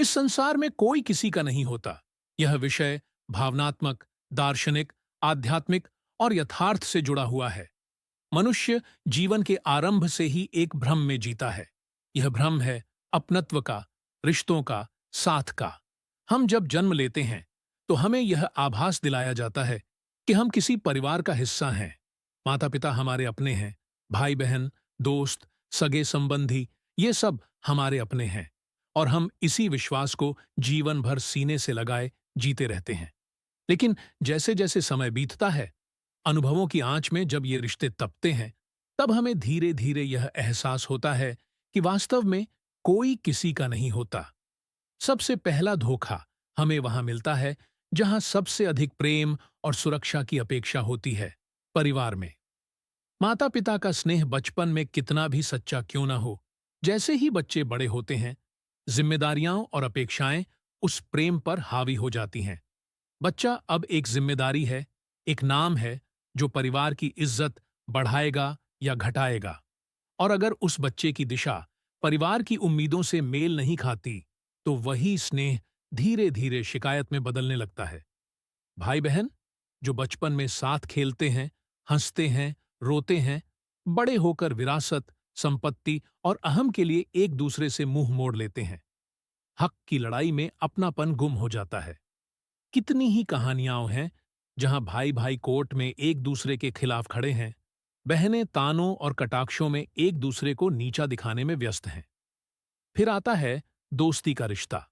इस संसार में कोई किसी का नहीं होता। यह विषय भावनात्मक, दार्शनिक, आध्यात्मिक और यथार्थ से जुड़ा हुआ है। मनुष्य जीवन के आरंभ से ही एक भ्रम में जीता है। यह भ्रम है अपनत्व का, रिश्तों का, साथ का। हम जब जन्म लेते हैं तो हमें यह आभास दिलाया जाता है कि हम किसी परिवार का हिस्सा हैं। माता पिता हमारे अपने हैं, भाई बहन, दोस्त, सगे संबंधी, ये सब हमारे अपने हैं। और हम इसी विश्वास को जीवन भर सीने से लगाए जीते रहते हैं। लेकिन जैसे जैसे समय बीतता है, अनुभवों की आंच में जब ये रिश्ते तपते हैं, तब हमें धीरे धीरे यह एहसास होता है कि वास्तव में कोई किसी का नहीं होता। सबसे पहला धोखा हमें वहां मिलता है जहां सबसे अधिक प्रेम और सुरक्षा की अपेक्षा होती है, परिवार में। माता पिता का स्नेह बचपन में कितना भी सच्चा क्यों ना हो, जैसे ही बच्चे बड़े होते हैं, जिम्मेदारियां और अपेक्षाएं उस प्रेम पर हावी हो जाती हैं। बच्चा अब एक जिम्मेदारी है, एक नाम है जो परिवार की इज्जत बढ़ाएगा या घटाएगा। और अगर उस बच्चे की दिशा परिवार की उम्मीदों से मेल नहीं खाती, तो वही स्नेह धीरे धीरे शिकायत में बदलने लगता है। भाई बहन जो बचपन में साथ खेलते हैं, हंसते हैं, रोते हैं, बड़े होकर विरासत, संपत्ति और अहम के लिए एक दूसरे से मुंह मोड़ लेते हैं। हक की लड़ाई में अपनापन गुम हो जाता है। कितनी ही कहानियां हैं जहां भाई भाई कोर्ट में एक दूसरे के खिलाफ खड़े हैं, बहनें तानों और कटाक्षों में एक दूसरे को नीचा दिखाने में व्यस्त हैं। फिर आता है दोस्ती का रिश्ता,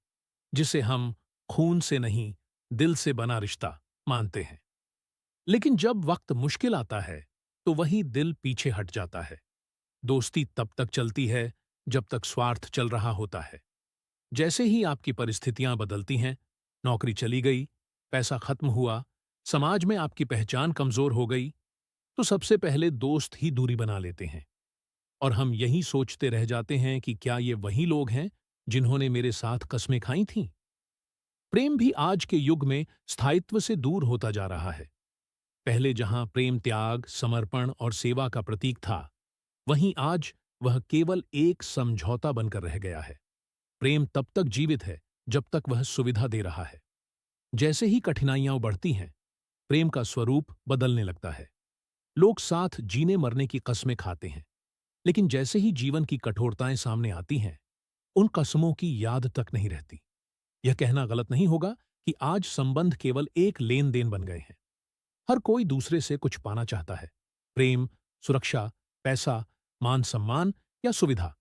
जिसे हम खून से नहीं, दिल से बना रिश्ता मानते हैं। लेकिन जब वक्त मुश्किल आता है, तो वही दिल पीछे हट जाता है। दोस्ती तब तक चलती है जब तक स्वार्थ चल रहा होता है। जैसे ही आपकी परिस्थितियां बदलती हैं, नौकरी चली गई, पैसा खत्म हुआ, समाज में आपकी पहचान कमजोर हो गई, तो सबसे पहले दोस्त ही दूरी बना लेते हैं। और हम यही सोचते रह जाते हैं कि क्या ये वही लोग हैं जिन्होंने मेरे साथ कस्में खाई थीं। प्रेम भी आज के युग में स्थायित्व से दूर होता जा रहा है। पहले जहां प्रेम त्याग, समर्पण और सेवा का प्रतीक था, वहीं आज वह केवल एक समझौता बनकर रह गया है। प्रेम तब तक जीवित है जब तक वह सुविधा दे रहा है। जैसे ही कठिनाइयां बढ़ती हैं, प्रेम का स्वरूप बदलने लगता है। लोग साथ जीने मरने की कस्में खाते हैं, लेकिन जैसे ही जीवन की कठोरताएं सामने आती हैं, उन कस्मों की याद तक नहीं रहती। यह कहना गलत नहीं होगा कि आज संबंध केवल एक लेन देन बन गए हैं। हर कोई दूसरे से कुछ पाना चाहता है, प्रेम, सुरक्षा, पैसा, मान सम्मान या सुविधा।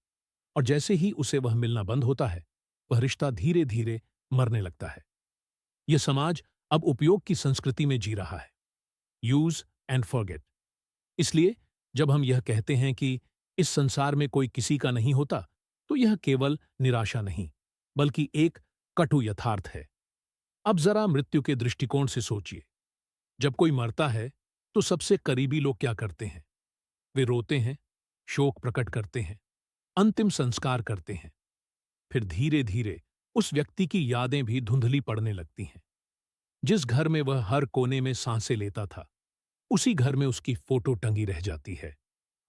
और जैसे ही उसे वह मिलना बंद होता है, वह रिश्ता धीरे धीरे मरने लगता है। यह समाज अब उपयोग की संस्कृति में जी रहा है, यूज एंड फॉरगेट। इसलिए जब हम यह कहते हैं कि इस संसार में कोई किसी का नहीं होता, तो यह केवल निराशा नहीं, बल्कि एक कटु यथार्थ है। अब जरा मृत्यु के दृष्टिकोण से सोचिए। जब कोई मरता है, तो सबसे करीबी लोग क्या करते हैं? वे रोते हैं, शोक प्रकट करते हैं, अंतिम संस्कार करते हैं। फिर धीरे धीरे उस व्यक्ति की यादें भी धुंधली पड़ने लगती हैं। जिस घर में वह हर कोने में सांसें लेता था, उसी घर में उसकी फोटो टंगी रह जाती है।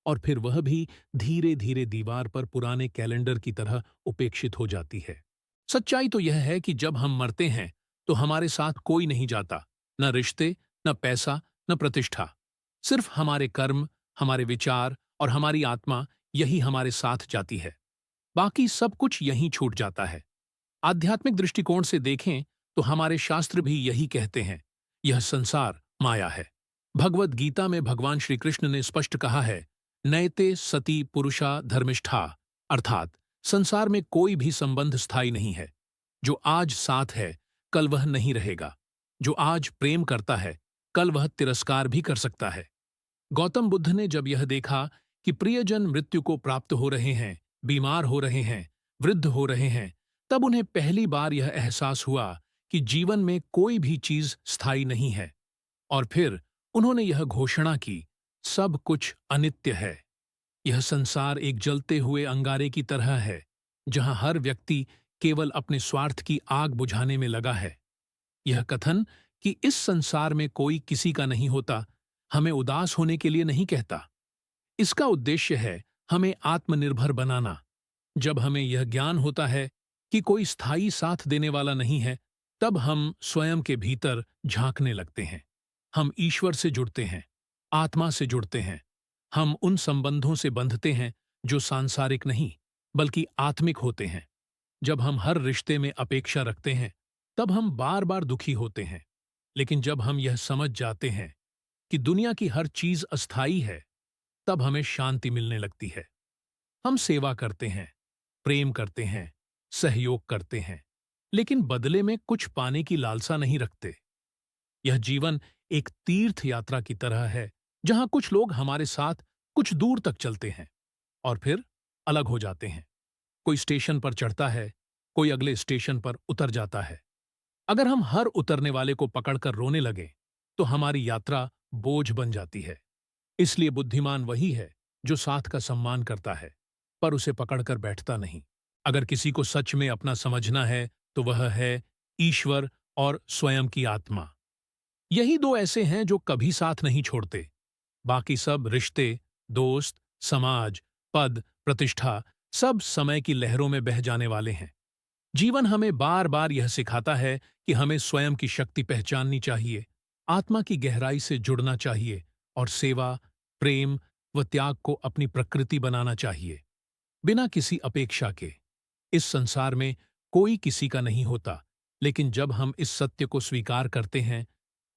और फिर वह भी धीरे धीरे दीवार पर पुराने कैलेंडर की तरह उपेक्षित हो जाती है। सच्चाई तो यह है कि जब हम मरते हैं, तो हमारे साथ कोई नहीं जाता, न रिश्ते, न पैसा, न प्रतिष्ठा। सिर्फ हमारे कर्म, हमारे विचार और हमारी आत्मा, यही हमारे साथ जाती है। बाकी सब कुछ यहीं छूट जाता है। आध्यात्मिक दृष्टिकोण से देखें तो हमारे शास्त्र भी यही कहते हैं, यह संसार माया है। भगवद गीता में भगवान श्री कृष्ण ने स्पष्ट कहा है, नयते सती पुरुषा धर्मिष्ठा, अर्थात संसार में कोई भी संबंध स्थायी नहीं है। जो आज साथ है, कल वह नहीं रहेगा। जो आज प्रेम करता है, कल वह तिरस्कार भी कर सकता है। गौतम बुद्ध ने जब यह देखा कि प्रियजन मृत्यु को प्राप्त हो रहे हैं, बीमार हो रहे हैं, वृद्ध हो रहे हैं, तब उन्हें पहली बार यह एहसास हुआ कि जीवन में कोई भी चीज स्थायी नहीं है। और फिर उन्होंने यह घोषणा की, सब कुछ अनित्य है। यह संसार एक जलते हुए अंगारे की तरह है, जहां हर व्यक्ति केवल अपने स्वार्थ की आग बुझाने में लगा है। यह कथन कि इस संसार में कोई किसी का नहीं होता, हमें उदास होने के लिए नहीं कहता। इसका उद्देश्य है हमें आत्मनिर्भर बनाना। जब हमें यह ज्ञान होता है कि कोई स्थायी साथ देने वाला नहीं है, तब हम स्वयं के भीतर झांकने लगते हैं। हम ईश्वर से जुड़ते हैं, आत्मा से जुड़ते हैं। हम उन संबंधों से बंधते हैं जो सांसारिक नहीं, बल्कि आत्मिक होते हैं। जब हम हर रिश्ते में अपेक्षा रखते हैं, तब हम बार बार दुखी होते हैं। लेकिन जब हम यह समझ जाते हैं कि दुनिया की हर चीज अस्थायी है, तब हमें शांति मिलने लगती है। हम सेवा करते हैं, प्रेम करते हैं, सहयोग करते हैं, लेकिन बदले में कुछ पाने की लालसा नहीं रखते। यह जीवन एक तीर्थ यात्रा की तरह है, जहां कुछ लोग हमारे साथ कुछ दूर तक चलते हैं और फिर अलग हो जाते हैं। कोई स्टेशन पर चढ़ता है, कोई अगले स्टेशन पर उतर जाता है। अगर हम हर उतरने वाले को पकड़कर रोने लगे, तो हमारी यात्रा बोझ बन जाती है। इसलिए बुद्धिमान वही है जो साथ का सम्मान करता है, पर उसे पकड़कर बैठता नहीं। अगर किसी को सच में अपना समझना है, तो वह है ईश्वर और स्वयं की आत्मा। यही दो ऐसे हैं जो कभी साथ नहीं छोड़ते। बाकी सब रिश्ते, दोस्त, समाज, पद, प्रतिष्ठा, सब समय की लहरों में बह जाने वाले हैं। जीवन हमें बार बार यह सिखाता है कि हमें स्वयं की शक्ति पहचाननी चाहिए, आत्मा की गहराई से जुड़ना चाहिए और सेवा, प्रेम व त्याग को अपनी प्रकृति बनाना चाहिए, बिना किसी अपेक्षा के। इस संसार में कोई किसी का नहीं होता, लेकिन जब हम इस सत्य को स्वीकार करते हैं,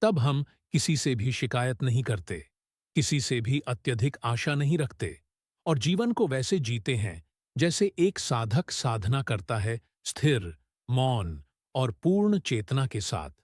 तब हम किसी से भी शिकायत नहीं करते, किसी से भी अत्यधिक आशा नहीं रखते और जीवन को वैसे जीते हैं जैसे एक साधक साधना करता है, स्थिर, मौन और पूर्ण चेतना के साथ।